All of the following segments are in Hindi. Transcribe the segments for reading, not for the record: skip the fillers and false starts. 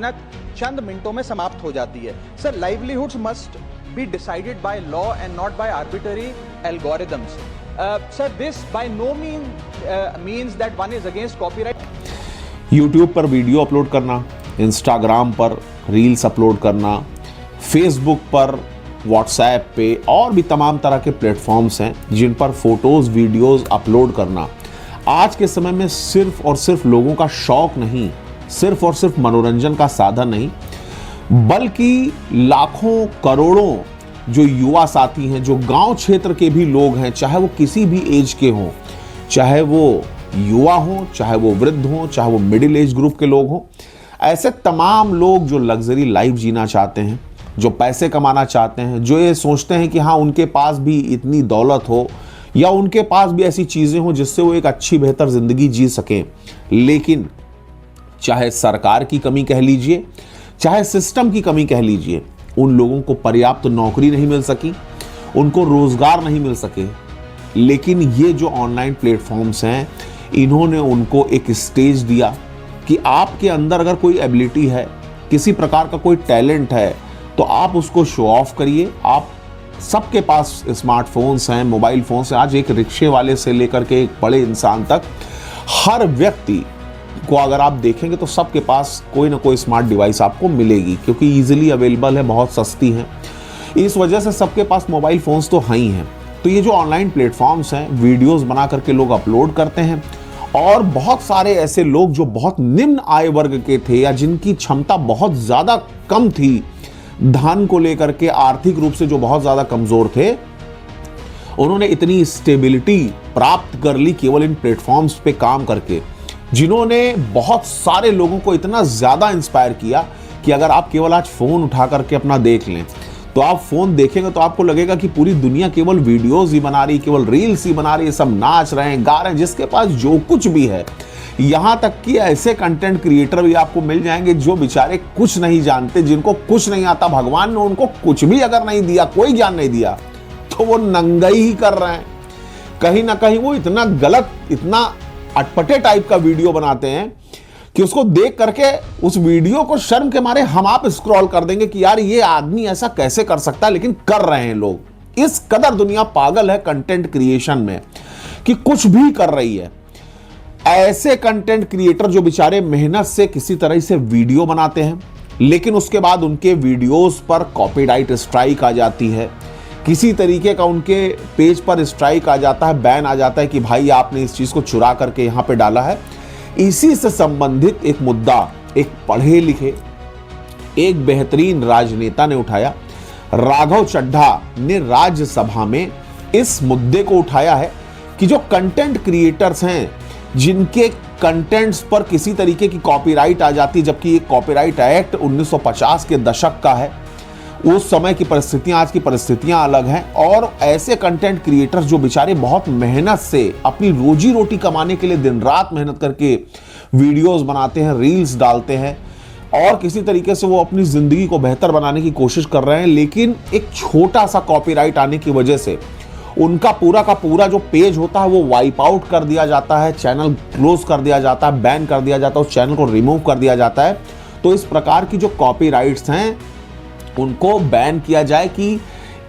अचानक चंद मिनटों में समाप्त हो जाती है। Sir, livelihoods must be decided by law and not by arbitrary algorithms. Sir, this by no means that one is against copyright. YouTube पर वीडियो अपलोड करना, इंस्टाग्राम पर रील्स अपलोड करना, फेसबुक पर, व्हाट्सएप पे और भी तमाम तरह के प्लेटफॉर्म्स हैं जिन पर फोटोज़ वीडियोज़ अपलोड करना आज के समय में सिर्फ और सिर्फ लोगों का शौक नहीं, सिर्फ और सिर्फ मनोरंजन का साधन नहीं, बल्कि लाखों करोड़ों जो युवा साथी हैं, जो गांव क्षेत्र के भी लोग हैं, चाहे वो किसी भी एज के हों, चाहे वो युवा हों, चाहे वो वृद्ध हों, चाहे वो मिडिल एज ग्रुप के लोग हों, ऐसे तमाम लोग जो लग्जरी लाइफ जीना चाहते हैं, जो पैसे कमाना चाहते हैं, जो ये सोचते हैं कि हाँ उनके पास भी इतनी दौलत हो या उनके पास भी ऐसी चीज़ें हों जिससे वो एक अच्छी बेहतर ज़िंदगी जी सकें, लेकिन चाहे सरकार की कमी कह लीजिए, चाहे सिस्टम की कमी कह लीजिए, उन लोगों को पर्याप्त नौकरी नहीं मिल सकी, उनको रोज़गार नहीं मिल सके। लेकिन ये जो ऑनलाइन प्लेटफॉर्म्स हैं, इन्होंने उनको एक स्टेज दिया कि आपके अंदर अगर कोई एबिलिटी है, किसी प्रकार का कोई टैलेंट है, तो आप उसको शो ऑफ करिए। आप सबके पास स्मार्टफोन्स हैं, मोबाइल फोन्स हैं। आज एक रिक्शे वाले से लेकर के एक बड़े इंसान तक हर व्यक्ति को अगर आप देखेंगे तो सबके पास कोई ना कोई स्मार्ट डिवाइस आपको मिलेगी, क्योंकि ईजिली अवेलेबल है, बहुत सस्ती है। इस वजह से सबके पास मोबाइल फोन्स तो हैं ही हैं। तो ये जो ऑनलाइन प्लेटफॉर्म्स हैं, वीडियोस बना करके लोग अपलोड करते हैं, और बहुत सारे ऐसे लोग जो बहुत निम्न आय वर्ग के थे या जिनकी क्षमता बहुत ज़्यादा कम थी, धन को लेकर के आर्थिक रूप से जो बहुत ज़्यादा कमज़ोर थे, उन्होंने इतनी स्टेबिलिटी प्राप्त कर ली केवल इन प्लेटफॉर्म्स पे काम करके, जिन्होंने बहुत सारे लोगों को इतना ज़्यादा इंस्पायर किया कि अगर आप केवल आज फ़ोन उठा करके अपना देख लें, तो आप फ़ोन देखेंगे तो आपको लगेगा कि पूरी दुनिया केवल वीडियोज़ ही बना रही, केवल रील्स ही बना रही है, सब नाच रहे हैं, गा रहे हैं, जिसके पास जो कुछ भी है। यहाँ तक कि ऐसे कंटेंट क्रिएटर भी आपको मिल जाएंगे जो बेचारे कुछ नहीं जानते, जिनको कुछ नहीं आता, भगवान ने उनको कुछ भी अगर नहीं दिया, कोई ज्ञान नहीं दिया, तो वो नंगाई ही कर रहे हैं। कहीं ना कहीं वो इतना गलत, इतना अटपटे टाइप का वीडियो बनाते हैं कि उसको देख करके उस वीडियो को शर्म के मारे हम आप स्क्रॉल कर देंगे कि यार ये आदमी ऐसा कैसे कर सकता है, लेकिन कर रहे हैं लोग। इस कदर दुनिया पागल है कंटेंट क्रिएशन में कि कुछ भी कर रही है। ऐसे कंटेंट क्रिएटर जो बेचारे मेहनत से किसी तरह से वीडियो बनाते हैं, लेकिन उसके बाद उनके वीडियोस पर कॉपीराइट स्ट्राइक आ जाती है, किसी तरीके का उनके पेज पर स्ट्राइक आ जाता है, बैन आ जाता है कि भाई आपने इस चीज़ को चुरा करके यहाँ पे डाला है। इसी से संबंधित एक मुद्दा एक पढ़े लिखे, एक बेहतरीन राजनेता ने उठाया। राघव चड्ढा ने राज्यसभा में इस मुद्दे को उठाया है कि जो कंटेंट क्रिएटर्स हैं, जिनके कंटेंट्स पर किसी तरीके की कॉपीराइट आ जाती है, जबकि ये कॉपीराइट एक्ट 1950 के दशक का है, उस समय की परिस्थितियां आज की परिस्थितियां अलग हैं, और ऐसे कंटेंट क्रिएटर्स जो बेचारे बहुत मेहनत से अपनी रोजी रोटी कमाने के लिए दिन रात मेहनत करके वीडियोस बनाते हैं, रील्स डालते हैं, और किसी तरीके से वो अपनी ज़िंदगी को बेहतर बनाने की कोशिश कर रहे हैं, लेकिन एक छोटा सा कॉपीराइट आने की वजह से उनका पूरा का पूरा जो पेज होता है वो वाइप आउट कर दिया जाता है, चैनल क्लोज कर दिया जाता है, बैन कर दिया जाता है, उस चैनल को रिमूव कर दिया जाता है। तो इस प्रकार की जो कॉपीराइट्स हैं उनको बैन किया जाए कि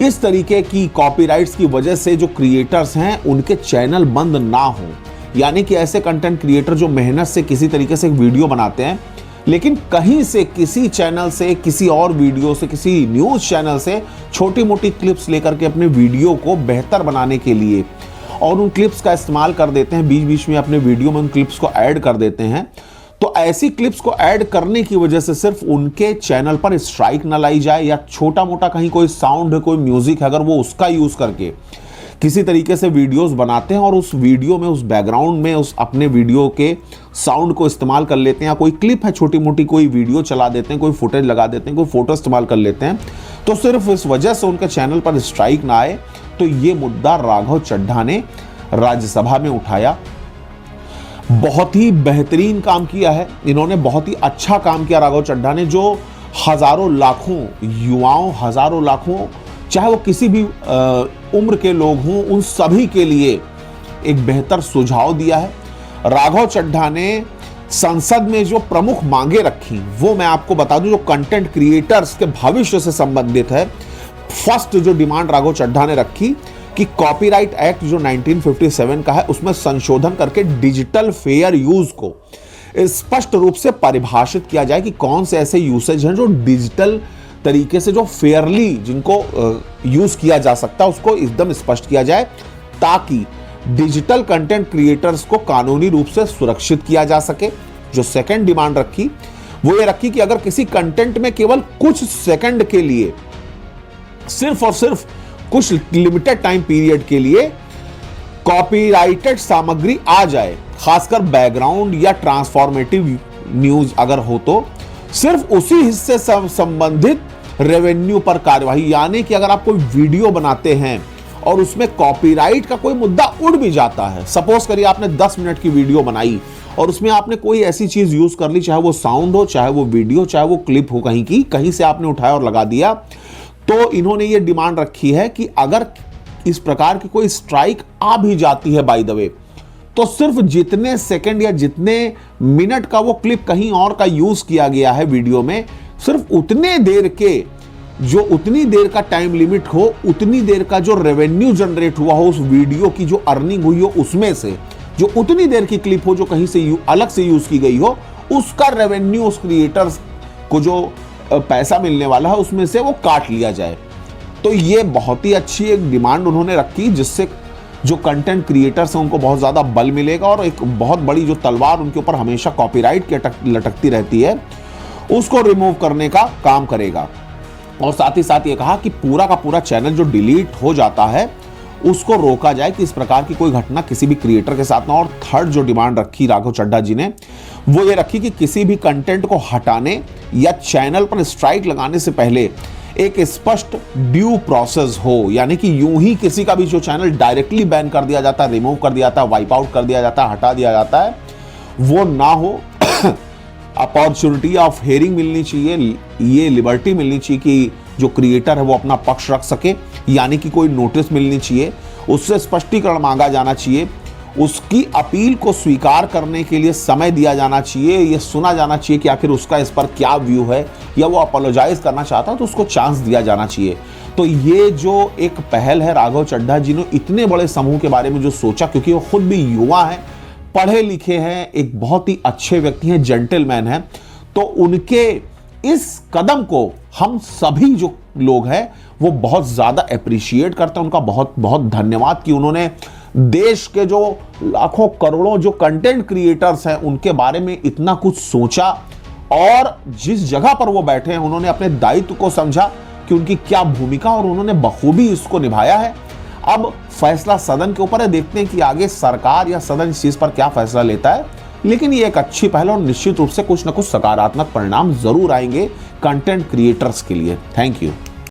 इस तरीके की कॉपीराइट्स की वजह से जो क्रिएटर्स हैं उनके चैनल बंद ना हो। यानी कि ऐसे कंटेंट क्रिएटर जो मेहनत से किसी तरीके से वीडियो बनाते हैं, लेकिन कहीं से, किसी चैनल से, किसी और वीडियो से, किसी न्यूज़ चैनल से छोटी मोटी क्लिप्स लेकर के अपने वीडियो को बेहतर बनाने के लिए और उन क्लिप्स का इस्तेमाल कर देते हैं, बीच बीच में अपने वीडियो में उन क्लिप्स को ऐड कर देते हैं। तो ऐसी क्लिप्स को ऐड करने की वजह से सिर्फ उनके चैनल पर स्ट्राइक ना लाई जाए, या छोटा मोटा कहीं कोई साउंड है, कोई म्यूजिक है, अगर वो उसका यूज़ करके किसी तरीके से वीडियोस बनाते हैं और उस वीडियो में, उस बैकग्राउंड में, उस अपने वीडियो के साउंड को इस्तेमाल कर लेते हैं, या कोई क्लिप है छोटी मोटी, कोई वीडियो चला देते हैं, कोई फुटेज लगा देते हैं, कोई फोटो इस्तेमाल कर लेते हैं, तो सिर्फ इस वजह से उनके चैनल पर स्ट्राइक ना आए। तो ये मुद्दा राघव चड्ढा ने राज्यसभा में उठाया। बहुत ही बेहतरीन काम किया है इन्होंने, बहुत ही अच्छा काम किया राघव चड्ढा ने, जो हजारों लाखों युवाओं, हजारों लाखों, चाहे वो किसी भी उम्र के लोग हों, उन सभी के लिए एक बेहतर सुझाव दिया है। राघव चड्ढा ने संसद में जो प्रमुख मांगे रखी वो मैं आपको बता दूं, जो कंटेंट क्रिएटर्स के भविष्य से संबंधित है। फर्स्ट जो डिमांड राघव चड्ढा ने रखी कि कॉपीराइट एक्ट जो 1957 का है उसमें संशोधन करके डिजिटल फेयर यूज को स्पष्ट रूप से परिभाषित किया जाए कि कौन से ऐसे यूसेज हैं जो डिजिटल तरीके से जो फेयरली जिनको यूज किया जा सकता है उसको एकदम स्पष्ट किया जाए, ताकि डिजिटल कंटेंट क्रिएटर्स को कानूनी रूप से सुरक्षित किया जा सके। जो सेकंड डिमांड रखी वो ये रखी कि अगर किसी कंटेंट में केवल कुछ सेकंड के लिए, सिर्फ और सिर्फ कुछ लिमिटेड टाइम पीरियड के लिए कॉपीराइटेड सामग्री आ जाए, खासकर बैकग्राउंड या ट्रांसफॉर्मेटिव न्यूज अगर हो, तो सिर्फ उसी हिस्से से संबंधित रेवेन्यू पर कार्यवाही। यानी कि अगर आप कोई वीडियो बनाते हैं और उसमें कॉपीराइट का कोई मुद्दा उड़ भी जाता है, सपोज करिए आपने 10 मिनट की वीडियो बनाई और उसमें आपने कोई ऐसी चीज यूज कर ली, चाहे वो साउंड हो, चाहे वो वीडियो, चाहे वो क्लिप हो, कहीं से आपने उठाया और लगा दिया, तो इन्होंने ये डिमांड रखी है कि अगर इस प्रकार की कोई स्ट्राइक आ भी जाती है बाय द वे, तो सिर्फ जितने सेकंड या जितने मिनट का वो क्लिप कहीं और का यूज किया गया है वीडियो में, सिर्फ उतने देर के जो उतनी देर का टाइम लिमिट हो, उतनी देर का जो रेवेन्यू जनरेट हुआ हो, उस वीडियो की जो अर्निंग हुई हो उसमें से, जो उतनी देर की क्लिप हो जो कहीं से अलग से यूज की गई हो, उसका रेवेन्यू उस क्रिएटर्स को जो पैसा मिलने वाला है उसमें से वो काट लिया जाए। तो ये बहुत ही अच्छी एक डिमांड उन्होंने रखी, जिससे जो कंटेंट क्रिएटर्स हैं उनको बहुत ज्यादा बल मिलेगा और एक बहुत बड़ी जो तलवार उनके ऊपर हमेशा कॉपीराइट की लटकती रहती है उसको रिमूव करने का काम करेगा। और साथ ही साथ ये कहा कि पूरा का पूरा चैनल जो डिलीट हो जाता है उसको रोका जाए कि इस प्रकार की कोई घटना किसी भी क्रिएटर के साथ ना। और थर्ड जो डिमांड रखी राघव चड्ढा जी ने वो ये रखी कि किसी भी कंटेंट को हटाने या चैनल पर स्ट्राइक लगाने से पहले एक स्पष्ट ड्यू प्रोसेस हो। यानी कि यूं ही किसी का भी जो चैनल डायरेक्टली बैन कर दिया जाता है, रिमूव कर दिया जाता है, वाइप आउट कर दिया जाता है, हटा दिया जाता है, वो ना हो। अपॉर्चुनिटी ऑफ हेयरिंग मिलनी चाहिए, ये लिबर्टी मिलनी चाहिए कि जो क्रिएटर है वो अपना पक्ष रख सके। यानी कि कोई नोटिस मिलनी चाहिए, उससे स्पष्टीकरण मांगा जाना चाहिए, उसकी अपील को स्वीकार करने के लिए समय दिया जाना चाहिए, ये सुना जाना चाहिए कि आखिर उसका इस पर क्या व्यू है, या वो अपोलोजाइज करना चाहता है तो उसको चांस दिया जाना चाहिए। तो ये जो एक पहल है राघव चड्ढा जी ने इतने बड़े समूह के बारे में जो सोचा, क्योंकि वो खुद भी युवा हैं, पढ़े लिखे हैं, एक बहुत ही अच्छे व्यक्ति हैं, जेंटलमैन हैं, तो उनके इस कदम को हम सभी जो लोग हैं वो बहुत ज्यादा अप्रिशिएट करते हैं। उनका बहुत बहुत धन्यवाद कि उन्होंने देश के जो लाखों करोड़ों जो कंटेंट क्रिएटर्स हैं उनके बारे में इतना कुछ सोचा, और जिस जगह पर वो बैठे हैं उन्होंने अपने दायित्व को समझा कि उनकी क्या भूमिका, और उन्होंने बखूबी इसको निभाया है। अब फैसला सदन के ऊपर है, देखते हैं कि आगे सरकार या सदन इस चीज पर क्या फैसला लेता है। लेकिन ये एक अच्छी पहल और निश्चित रूप से कुछ ना कुछ सकारात्मक परिणाम जरूर आएंगे कंटेंट क्रिएटर्स के लिए। Thank you.